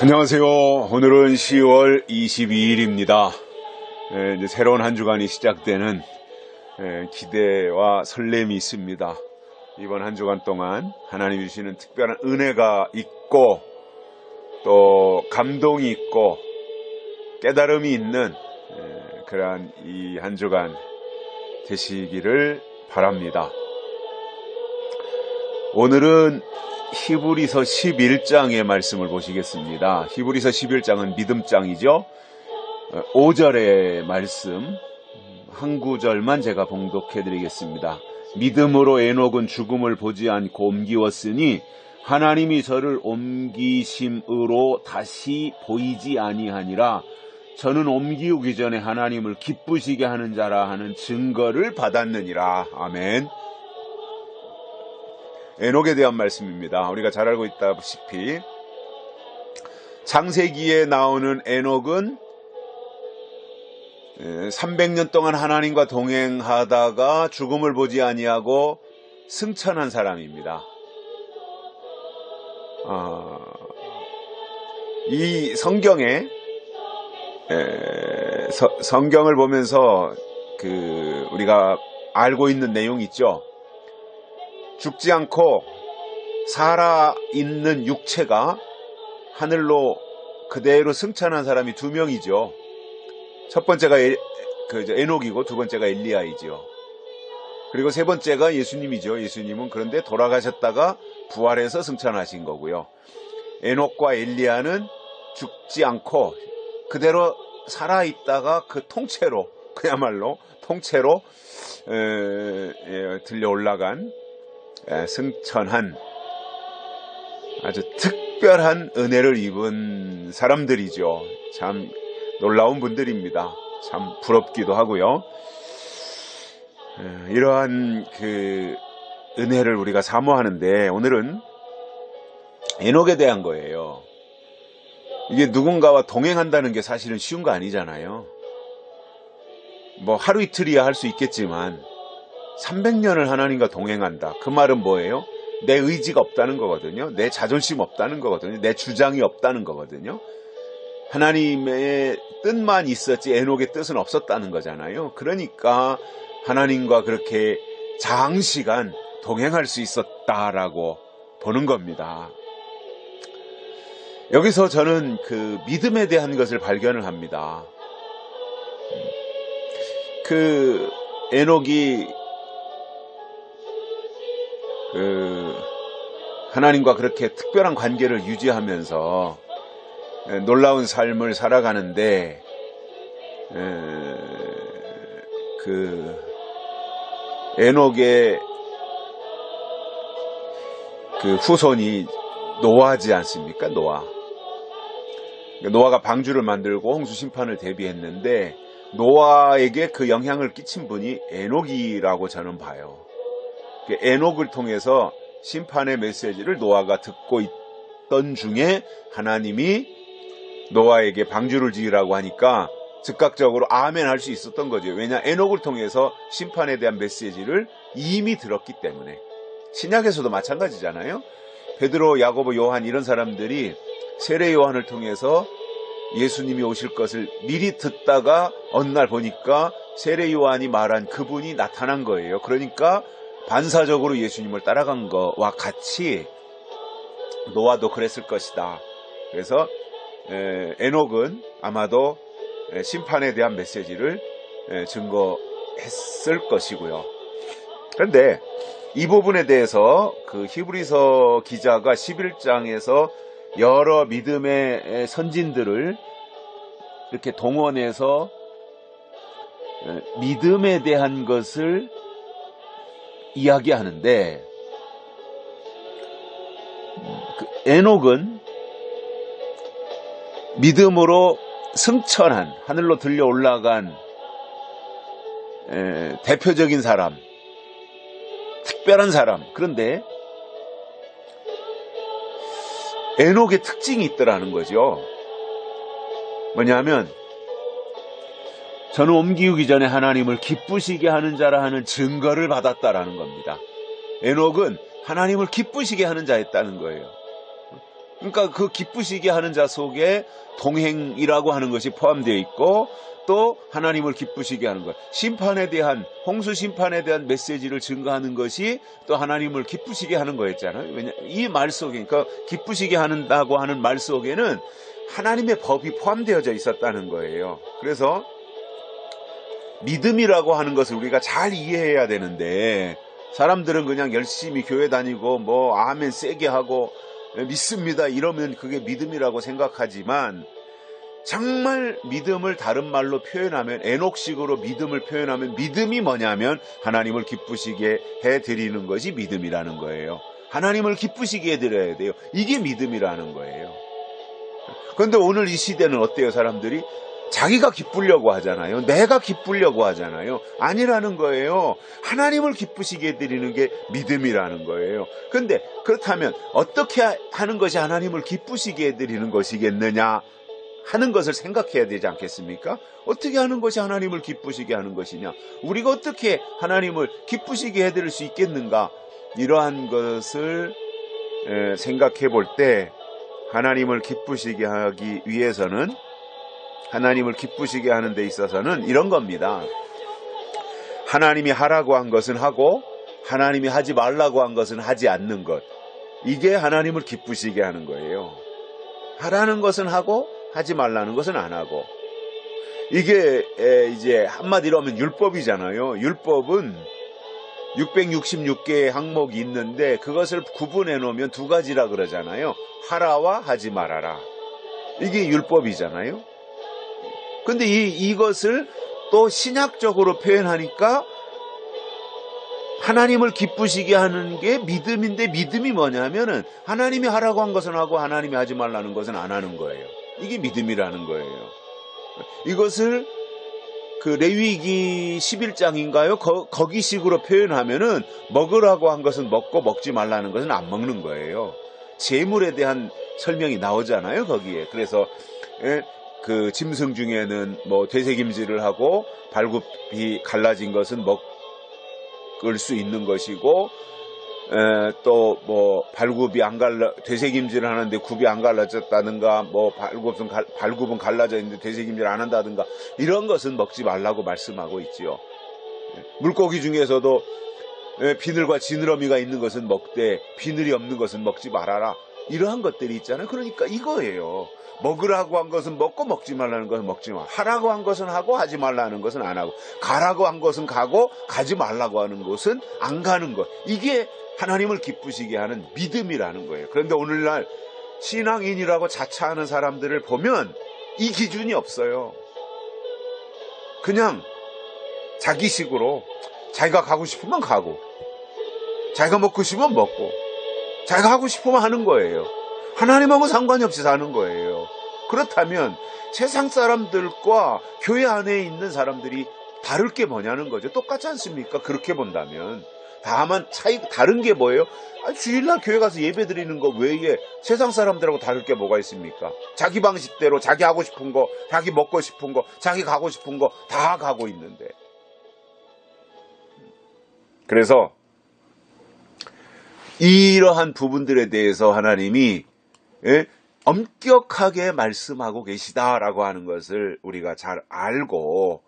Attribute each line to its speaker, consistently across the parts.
Speaker 1: 안녕하세요. 오늘은 10월 22일입니다. 이제 새로운 한 주간이 시작되는 기대와 설렘이 있습니다. 이번 한 주간 동안 하나님이 주시는 특별한 은혜가 있고 또 감동이 있고 깨달음이 있는 그러한 이 한 주간 되시기를 바랍니다. 오늘은 히브리서 11장의 말씀을 보시겠습니다. 히브리서 11장은 믿음장이죠. 5절의 말씀 한 구절만 제가 봉독해 드리겠습니다. 믿음으로 에녹은 죽음을 보지 않고 옮기웠으니 하나님이 저를 옮기심으로 다시 보이지 아니하니라. 저는 옮기우기 전에 하나님을 기쁘시게 하는 자라 하는 증거를 받았느니라. 아멘. 에녹에 대한 말씀입니다. 우리가 잘 알고 있다시피 창세기에 나오는 에녹은 300년 동안 하나님과 동행하다가 죽음을 보지 아니하고 승천한 사람입니다. 이 성경에 성경을 보면서 우리가 알고 있는 내용이 있죠. 죽지 않고 살아있는 육체가 하늘로 그대로 승천한 사람이 두 명이죠. 첫 번째가 에녹이고 두 번째가 엘리야이죠. 그리고 세 번째가 예수님이죠. 예수님은 그런데 돌아가셨다가 부활해서 승천하신 거고요. 에녹과 엘리야는 죽지 않고 그대로 살아있다가 그 통째로 그야말로 통째로 들려 올라간 승천한 아주 특별한 은혜를 입은 사람들이죠. 참 놀라운 분들입니다. 참 부럽기도 하고요. 이러한 은혜를 우리가 사모하는데 오늘은 에녹에 대한 거예요. 이게 누군가와 동행한다는 게 사실은 쉬운 거 아니잖아요. 뭐 하루 이틀이야 할 수 있겠지만 300년을 하나님과 동행한다. 그 말은 뭐예요? 내 의지가 없다는 거거든요. 내 자존심 없다는 거거든요. 내 주장이 없다는 거거든요. 하나님의 뜻만 있었지 에녹의 뜻은 없었다는 거잖아요. 그러니까 하나님과 그렇게 장시간 동행할 수 있었다라고 보는 겁니다. 여기서 저는 믿음에 대한 것을 발견을 합니다. 에녹이 하나님과 그렇게 특별한 관계를 유지하면서 놀라운 삶을 살아가는데 에녹의 후손이 노아지 않습니까? 노아가 방주를 만들고 홍수 심판을 대비했는데 노아에게 그 영향을 끼친 분이 에녹이라고 저는 봐요. 에녹을 통해서 심판의 메시지를 노아가 듣고 있던 중에 하나님이 노아에게 방주를 지으라고 하니까 즉각적으로 아멘 할 수 있었던 거죠. 왜냐? 에녹을 통해서 심판에 대한 메시지를 이미 들었기 때문에. 신약에서도 마찬가지잖아요. 베드로, 야고보, 요한 이런 사람들이 세례 요한을 통해서 예수님이 오실 것을 미리 듣다가 어느 날 보니까 세례 요한이 말한 그분이 나타난 거예요. 그러니까 반사적으로 예수님을 따라간 것과 같이 노아도 그랬을 것이다. 그래서 에녹은 아마도 심판에 대한 메시지를 증거했을 것이고요. 그런데 이 부분에 대해서 히브리서 기자가 11장에서 여러 믿음의 선진들을 이렇게 동원해서 믿음에 대한 것을 이야기하는데 에녹은 믿음으로 승천한 하늘로 들려 올라간 대표적인 사람, 특별한 사람. 그런데 에녹의 특징이 있더라는 거죠. 뭐냐면 저는 옮기우기 전에 하나님을 기쁘시게 하는 자라 하는 증거를 받았다라는 겁니다. 에녹은 하나님을 기쁘시게 하는 자였다는 거예요. 그러니까 그 기쁘시게 하는 자 속에 동행이라고 하는 것이 포함되어 있고 또 하나님을 기쁘시게 하는 것, 심판에 대한 홍수 심판에 대한 메시지를 증거하는 것이 또 하나님을 기쁘시게 하는 거였잖아요. 왜냐 이 말 속에 그러니까 기쁘시게 한다고 하는 말 속에는 하나님의 법이 포함되어져 있었다는 거예요. 그래서 믿음이라고 하는 것을 우리가 잘 이해해야 되는데 사람들은 그냥 열심히 교회 다니고 뭐 아멘 세게 하고 믿습니다 이러면 그게 믿음이라고 생각하지만 정말 믿음을 다른 말로 표현하면 에녹식으로 믿음을 표현하면 믿음이 뭐냐면 하나님을 기쁘시게 해드리는 것이 믿음이라는 거예요. 하나님을 기쁘시게 해드려야 돼요. 이게 믿음이라는 거예요. 그런데 오늘 이 시대는 어때요? 사람들이 자기가 기쁘려고 하잖아요. 내가 기쁘려고 하잖아요. 아니라는 거예요. 하나님을 기쁘시게 해드리는 게 믿음이라는 거예요. 그런데 그렇다면 어떻게 하는 것이 하나님을 기쁘시게 해드리는 것이겠느냐 하는 것을 생각해야 되지 않겠습니까? 어떻게 하는 것이 하나님을 기쁘시게 하는 것이냐? 우리가 어떻게 하나님을 기쁘시게 해드릴 수 있겠는가? 이러한 것을 생각해 볼 때 하나님을 기쁘시게 하기 위해서는 하나님을 기쁘시게 하는 데 있어서는 이런 겁니다. 하나님이 하라고 한 것은 하고 하나님이 하지 말라고 한 것은 하지 않는 것. 이게 하나님을 기쁘시게 하는 거예요. 하라는 것은 하고 하지 말라는 것은 안 하고. 이게 이제 한마디로 하면 율법이잖아요. 율법은 666개의 항목이 있는데 그것을 구분해 놓으면 두 가지라 그러잖아요. 하라와 하지 말아라. 이게 율법이잖아요. 근데 이것을 또 신약적으로 표현하니까 하나님을 기쁘시게 하는 게 믿음인데 믿음이 뭐냐면은 하나님이 하라고 한 것은 하고 하나님이 하지 말라는 것은 안 하는 거예요. 이게 믿음이라는 거예요. 이것을 그 레위기 11장인가요? 거기식으로 표현하면은 먹으라고 한 것은 먹고 먹지 말라는 것은 안 먹는 거예요. 재물에 대한 설명이 나오잖아요, 거기에. 그래서 그 짐승 중에는 뭐 되새김질을 하고 발굽이 갈라진 것은 먹을 수 있는 것이고 또 뭐 발굽이 안 갈라 되새김질을 하는데 굽이 안 갈라졌다든가 뭐 발굽은 갈라져 있는데 되새김질 안 한다든가 이런 것은 먹지 말라고 말씀하고 있지요. 물고기 중에서도 비늘과 지느러미가 있는 것은 먹되 비늘이 없는 것은 먹지 말아라. 이러한 것들이 있잖아요. 그러니까 이거예요. 먹으라고 한 것은 먹고 먹지 말라는 것은 먹지 마. 하라고 한 것은 하고 하지 말라는 것은 안 하고 가라고 한 것은 가고 가지 말라고 하는 것은 안 가는 것. 이게 하나님을 기쁘시게 하는 믿음이라는 거예요. 그런데 오늘날 신앙인이라고 자처하는 사람들을 보면 이 기준이 없어요. 그냥 자기식으로 자기가 가고 싶으면 가고 자기가 먹고 싶으면 먹고 자기가 하고 싶으면 하는 거예요. 하나님하고 상관이 없이 사는 거예요. 그렇다면 세상 사람들과 교회 안에 있는 사람들이 다를 게 뭐냐는 거죠. 똑같지 않습니까? 그렇게 본다면. 다만 다른 게 뭐예요? 주일날 교회 가서 예배 드리는 거 외에 세상 사람들하고 다를 게 뭐가 있습니까? 자기 방식대로 자기 하고 싶은 거, 자기 먹고 싶은 거, 자기 가고 싶은 거 다 가고 있는데. 그래서 이러한 부분들에 대해서 하나님이 엄격하게 말씀하고 계시다라고 하는 것을 우리가 잘 알고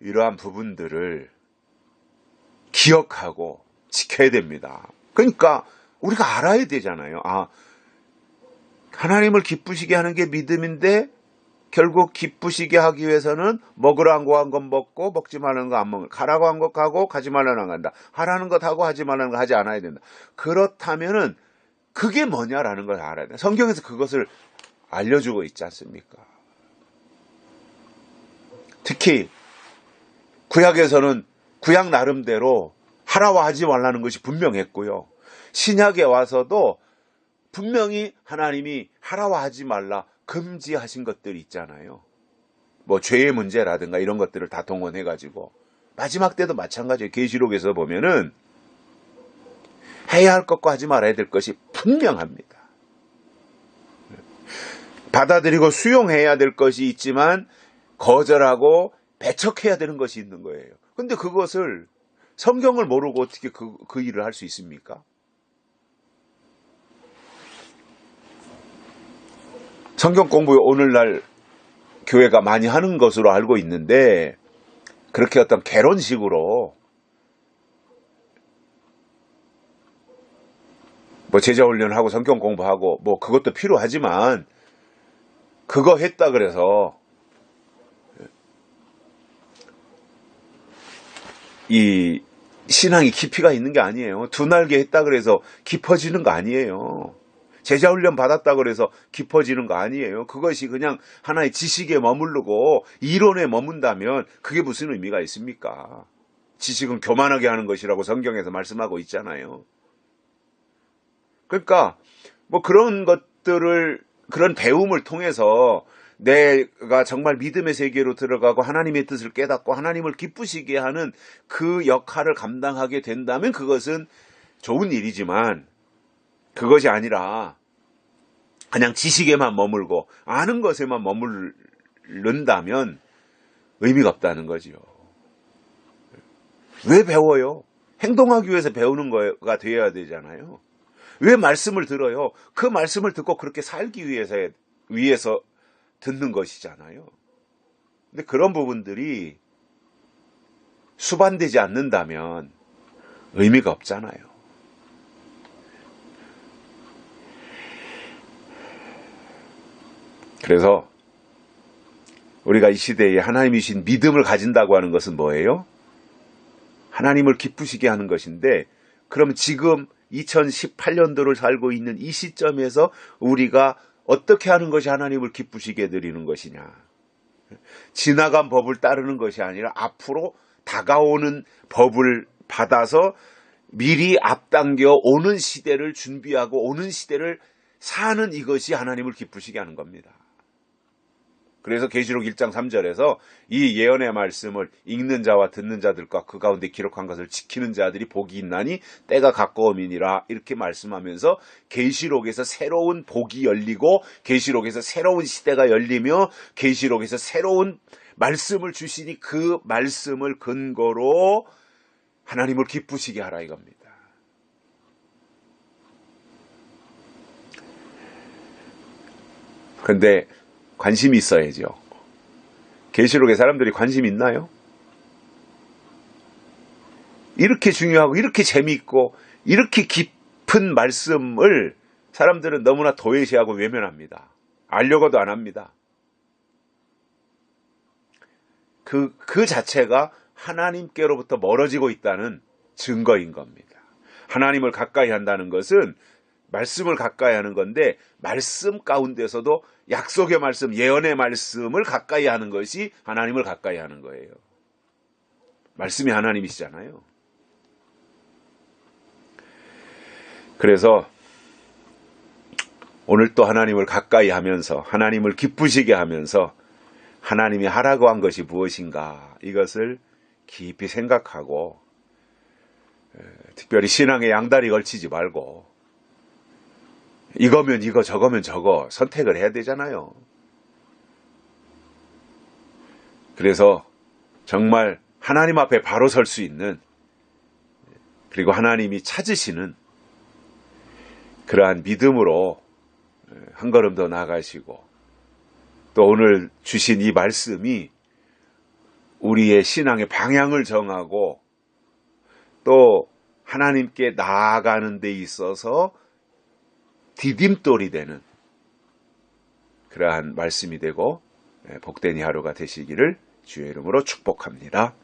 Speaker 1: 이러한 부분들을 기억하고 지켜야 됩니다. 그러니까 우리가 알아야 되잖아요. 하나님을 기쁘시게 하는 게 믿음인데 결국 기쁘시게 하기 위해서는 먹으라고 한 건 먹고 먹지 말라는 거 안 먹는, 가라고 한 것 가고 가지 말라는 거 간다. 하라는 것 하고 하지 말라는 거 하지 않아야 된다. 그렇다면은 그게 뭐냐라는 걸 알아야 돼. 성경에서 그것을 알려주고 있지 않습니까? 특히 구약에서는 구약 나름대로 하라와 하지 말라는 것이 분명했고요. 신약에 와서도 분명히 하나님이 하라와 하지 말라 금지하신 것들이 있잖아요. 뭐 죄의 문제라든가 이런 것들을 다 동원해가지고 마지막 때도 마찬가지예요. 계시록에서 보면은 해야 할 것과 하지 말아야 될 것이 분명합니다. 받아들이고 수용해야 될 것이 있지만 거절하고 배척해야 되는 것이 있는 거예요. 근데 그것을 성경을 모르고 어떻게 그 일을 할 수 있습니까? 성경 공부 오늘날 교회가 많이 하는 것으로 알고 있는데 그렇게 어떤 개론식으로 뭐 제자 훈련하고 성경 공부하고 뭐 그것도 필요하지만 그거 했다 그래서 이 신앙이 깊이가 있는 게 아니에요. 두 날개 했다 그래서 깊어지는 거 아니에요. 제자 훈련 받았다 그래서 깊어지는 거 아니에요. 그것이 그냥 하나의 지식에 머무르고 이론에 머문다면 그게 무슨 의미가 있습니까? 지식은 교만하게 하는 것이라고 성경에서 말씀하고 있잖아요. 그러니까 뭐 그런 것들을 그런 배움을 통해서 내가 정말 믿음의 세계로 들어가고 하나님의 뜻을 깨닫고 하나님을 기쁘시게 하는 그 역할을 감당하게 된다면 그것은 좋은 일이지만 그것이 아니라 그냥 지식에만 머물고 아는 것에만 머무른다면 의미가 없다는 거지요. 왜 배워요? 행동하기 위해서 배우는 거가 되어야 되잖아요. 왜 말씀을 들어요? 그 말씀을 듣고 그렇게 살기 위해서 듣는 것이잖아요. 근데 그런 부분들이 수반되지 않는다면 의미가 없잖아요. 그래서 우리가 이 시대에 하나님이 주신 믿음을 가진다고 하는 것은 뭐예요? 하나님을 기쁘시게 하는 것인데 그럼 지금 2018년도를 살고 있는 이 시점에서 우리가 어떻게 하는 것이 하나님을 기쁘시게 드리는 것이냐. 지나간 법을 따르는 것이 아니라 앞으로 다가오는 법을 받아서 미리 앞당겨 오는 시대를 준비하고 오는 시대를 사는 이것이 하나님을 기쁘시게 하는 겁니다. 그래서 계시록 1장 3절에서 이 예언의 말씀을 읽는 자와 듣는 자들과 그 가운데 기록한 것을 지키는 자들이 복이 있나니 때가 가까움이니라 이렇게 말씀하면서 계시록에서 새로운 복이 열리고 계시록에서 새로운 시대가 열리며 계시록에서 새로운 말씀을 주시니 그 말씀을 근거로 하나님을 기쁘시게 하라 이겁니다. 근데 관심이 있어야죠. 계시록에 사람들이 관심 있나요? 이렇게 중요하고 이렇게 재미있고 이렇게 깊은 말씀을 사람들은 너무나 도외시하고 외면합니다. 알려고도 안 합니다. 그 자체가 하나님께로부터 멀어지고 있다는 증거인 겁니다. 하나님을 가까이 한다는 것은 말씀을 가까이 하는 건데 말씀 가운데서도 약속의 말씀, 예언의 말씀을 가까이 하는 것이 하나님을 가까이 하는 거예요. 말씀이 하나님이시잖아요. 그래서 오늘 또 하나님을 가까이 하면서 하나님을 기쁘시게 하면서 하나님이 하라고 한 것이 무엇인가 이것을 깊이 생각하고 특별히 신앙에 양다리 걸치지 말고 이거면 이거 저거면 저거 선택을 해야 되잖아요. 그래서 정말 하나님 앞에 바로 설 수 있는 그리고 하나님이 찾으시는 그러한 믿음으로 한 걸음 더 나아가시고 또 오늘 주신 이 말씀이 우리의 신앙의 방향을 정하고 또 하나님께 나아가는 데 있어서 디딤돌이 되는 그러한 말씀이 되고 복된 이 하루가 되시기를 주의 이름으로 축복합니다.